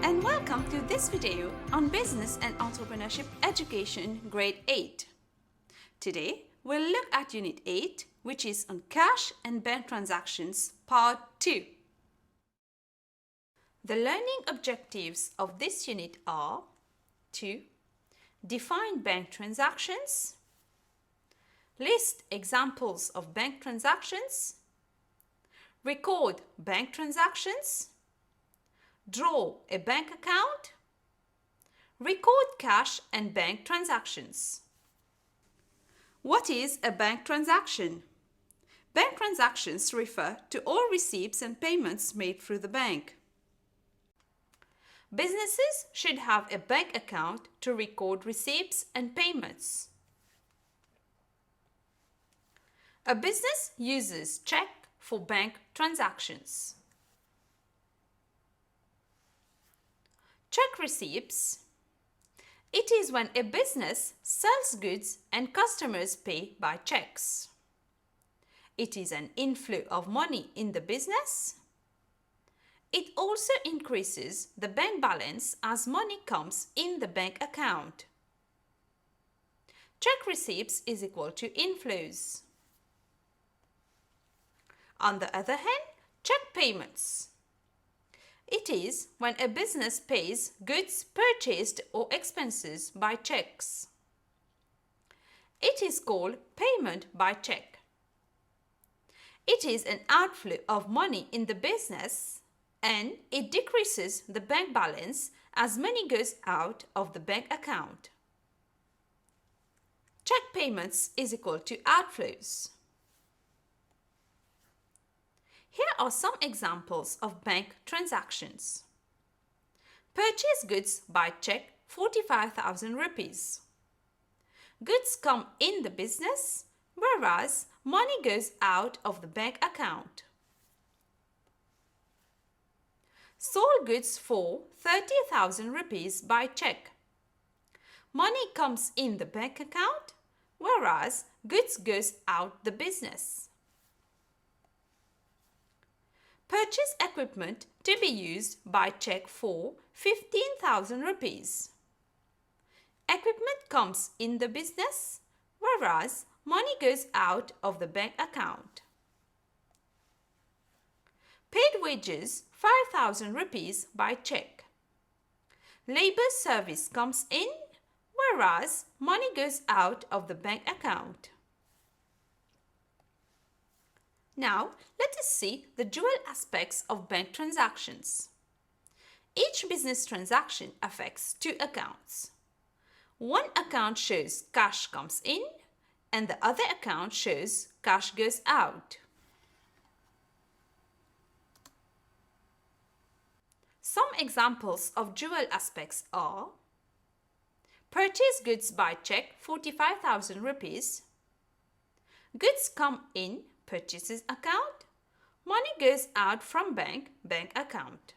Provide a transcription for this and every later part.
and welcome to this video on Business and Entrepreneurship Education Grade 8. Today, we'll look at Unit 8, which is on Cash and Bank Transactions, Part 2. The learning objectives of this unit are to define bank transactions, list examples of bank transactions, record bank transactions, draw a bank account, record cash and bank transactions. What is a bank transaction? Bank transactions refer to all receipts and payments made through the bank. Businesses should have a bank account to record receipts and payments. A business uses check for bank transactions. Check receipts. It is when a business sells goods and customers pay by checks. It is an inflow of money in the business. It also increases the bank balance as money comes in the bank account. Check receipts is equal to inflows. On the other hand, check payments. It is when a business pays goods purchased or expenses by checks. It is called payment by check. It is an outflow of money in the business and it decreases the bank balance as money goes out of the bank account. Check payments is equal to outflows. Here are some examples of bank transactions. Purchase goods by check 45,000 rupees. Goods come in the business, whereas money goes out of the bank account. Sold goods for 30,000 rupees by check. Money comes in the bank account, whereas goods goes out the business. Purchase equipment to be used by check for 15,000 rupees. Equipment comes in the business, whereas money goes out of the bank account. Paid wages 5,000 rupees by check. Labor service comes in, whereas money goes out of the bank account. Now, let us see the dual aspects of bank transactions. Each business transaction affects two accounts. One account shows cash comes in and the other account shows cash goes out. Some examples of dual aspects are purchase goods by check 45,000 rupees. Goods come in purchases account, money goes out from bank account.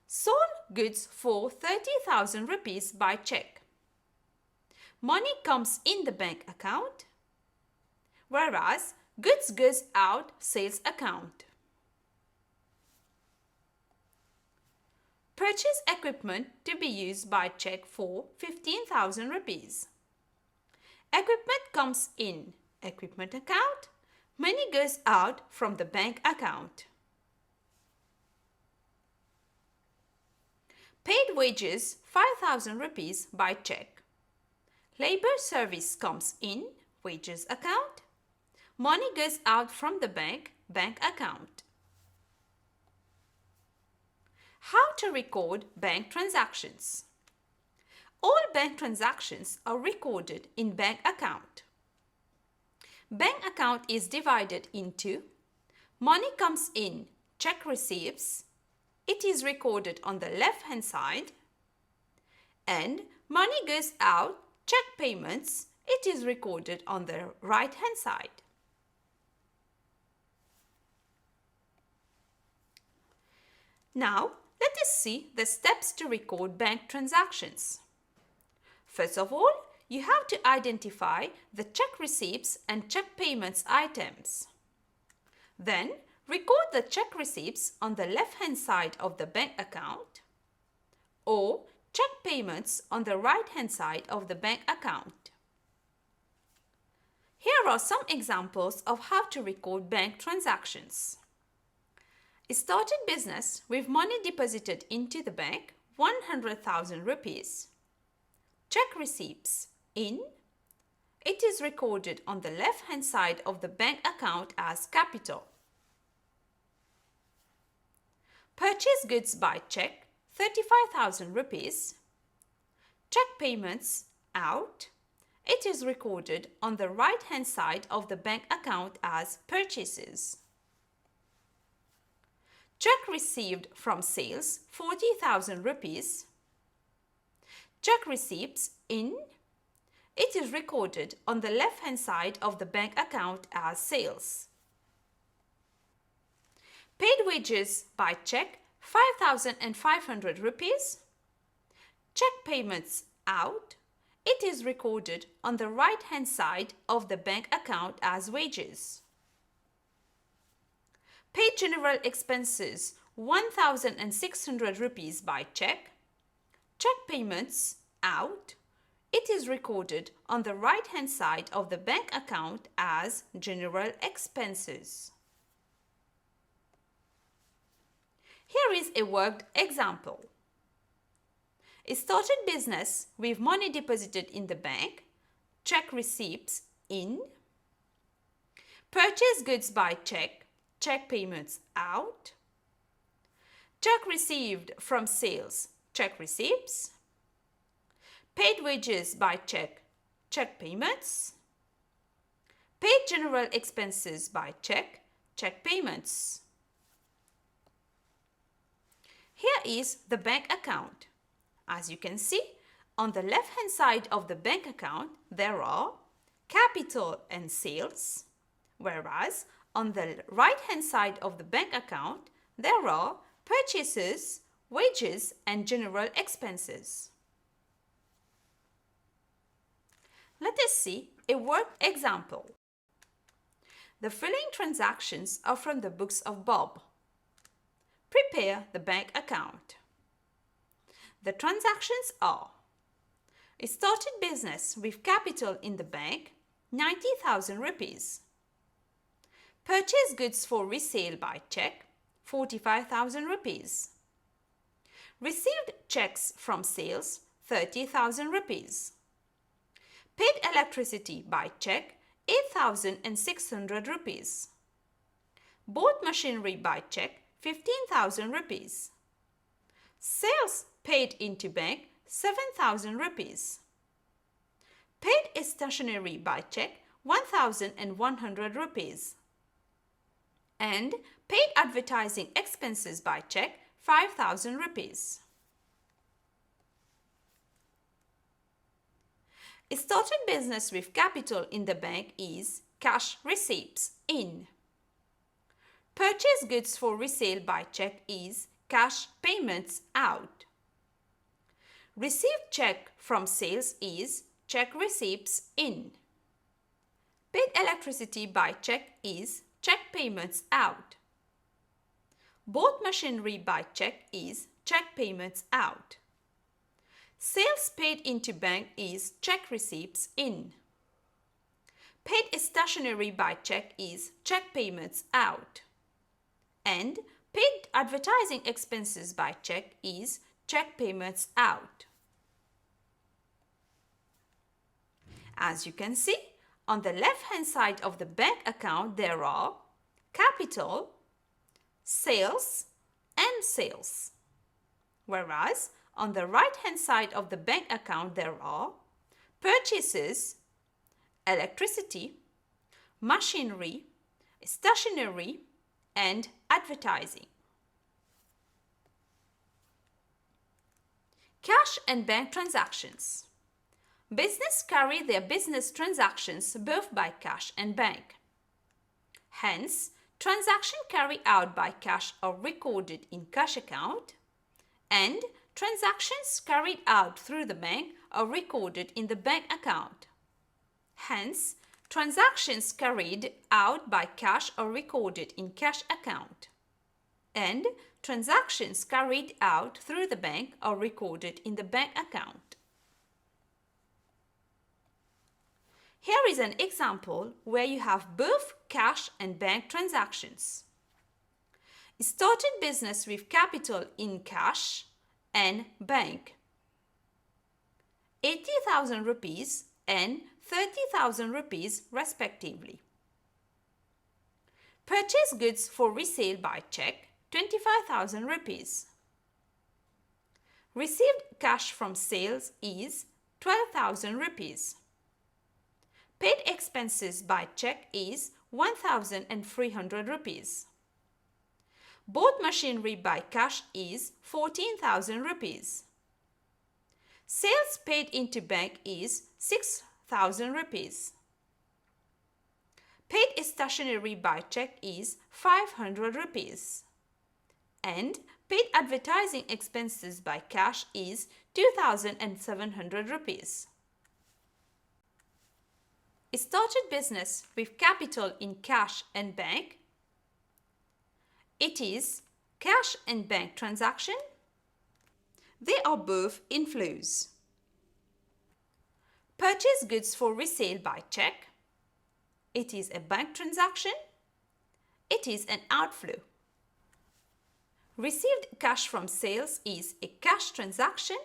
Sold goods for 30,000 rupees by check. Money comes in the bank account, whereas goods goes out sales account. Purchase equipment to be used by check for 15,000 rupees. Equipment comes in equipment account, money goes out from the bank account. Paid wages 5,000 rupees by check. Labor service comes in wages account, money goes out from the bank account. How to record bank transactions? All bank transactions are recorded in bank account. Bank account is divided into money comes in check receipts, it is recorded on the left hand side, and money goes out check payments, it is recorded on the right hand side. Now let us see the steps to record bank transactions. First of all, you have to identify the check receipts and check payments items. Then, Record the check receipts on the left-hand side of the bank account or check payments on the right-hand side of the bank account. Here are some examples of how to record bank transactions. Started business with money deposited into the bank, 100,000 rupees. Check receipts in. It is recorded on the left-hand side of the bank account as capital. Purchase goods by check, 35,000 rupees. Check payments out. It is recorded on the right-hand side of the bank account as purchases. Check received from sales, 40,000 rupees. Check receipts in. It is recorded on the left-hand side of the bank account as sales. Paid wages by check, 5,500 rupees. Check payments out. It is recorded on the right-hand side of the bank account as wages. Paid general expenses, 1,600 rupees by check. Check payments out. It is recorded on the right-hand side of the bank account as general expenses. Here is a worked example. Started business with money deposited in the bank. Check receipts in. Purchase goods by check. Check payments out. Check received from sales. Check receipts. Paid wages by check. Check payments. Paid general expenses by check. Check payments. Here is the bank account. As you can see, on the left-hand side of the bank account, there are capital and sales, whereas on the right-hand side of the bank account, there are purchases, wages, and general expenses. Let us see a worked example. The following transactions are from the books of Bob. Prepare the bank account. The transactions are: started business with capital in the bank, 90,000 rupees. Purchase goods for resale by check, 45,000 rupees. Received checks from sales, 30,000 rupees. Paid electricity by check, 8,600 rupees. Bought machinery by check, 15,000 rupees. Sales paid into bank, 7,000 rupees. Paid stationery by check, 1,100 rupees. And paid advertising expenses by check, 5,000 rupees. Started business with capital in the bank is cash receipts in. Purchase goods for resale by check is cash payments out. Received check from sales is check receipts in. Paid electricity by check is check payments out. Bought machinery by check is check payments out. Sales paid into bank is check receipts in. Paid stationery by check is check payments out. And paid advertising expenses by check is check payments out. As you can see, on the left-hand side of the bank account there are capital, sales, and sales. Whereas on the right-hand side of the bank account there are purchases, electricity, machinery, stationery, and advertising. Cash and bank transactions. Business carry their business transactions both by cash and bank. Hence, transactions carried out by cash are recorded in cash account, and transactions carried out through the bank are recorded in the bank account. Hence, Transactions carried out by cash are recorded in cash account, and transactions carried out through the bank are recorded in the bank account. Here is an example where you have both cash and bank transactions. Started business with capital in cash and bank. 80,000 rupees and 30,000 rupees respectively. Purchase goods for resale by check, 25,000 rupees. Received cash from sales is 12,000 rupees. Paid expenses by check is 1,300 rupees. Bought machinery by cash is 14,000 rupees. Sales paid into bank is 6,000 rupees. Paid stationery by check is 500 rupees. And paid advertising expenses by cash is 2,700 rupees. Started business with capital in cash and bank. It is cash and bank transaction. They are both inflows. Purchase goods for resale by check. It is a bank transaction. It is an outflow. Received cash from sales is a cash transaction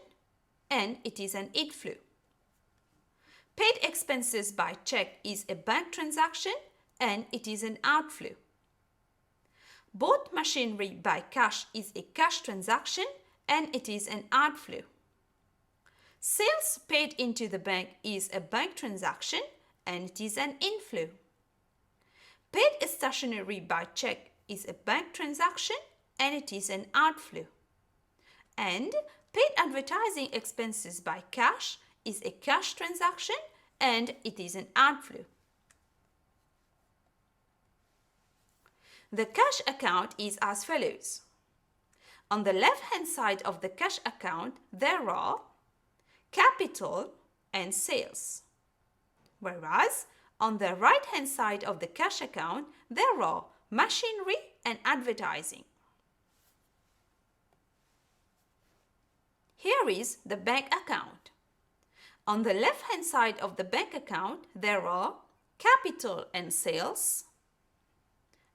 and it is an inflow. Paid expenses by check is a bank transaction and it is an outflow. Bought machinery by cash is a cash transaction and it is an outflow. Sales paid into the bank is a bank transaction and it is an inflow. Paid stationery by check is a bank transaction and it is an outflow. And paid advertising expenses by cash is a cash transaction and it is an outflow. The cash account is as follows. On the left-hand side of the cash account, there are capital and sales. Whereas on the right-hand side of the cash account, there are machinery and advertising. Here is the bank account. On the left-hand side of the bank account, there are capital and sales.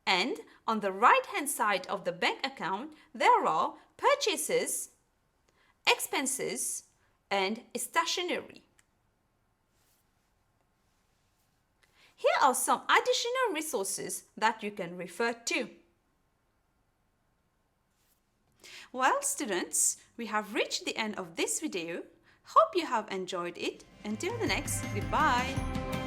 And on the right-hand side of the bank account, there are purchases, expenses, and stationery. Here are some additional resources that you can refer to. Well, students, we have reached the end of this video. Hope you have enjoyed it. Until the next, goodbye.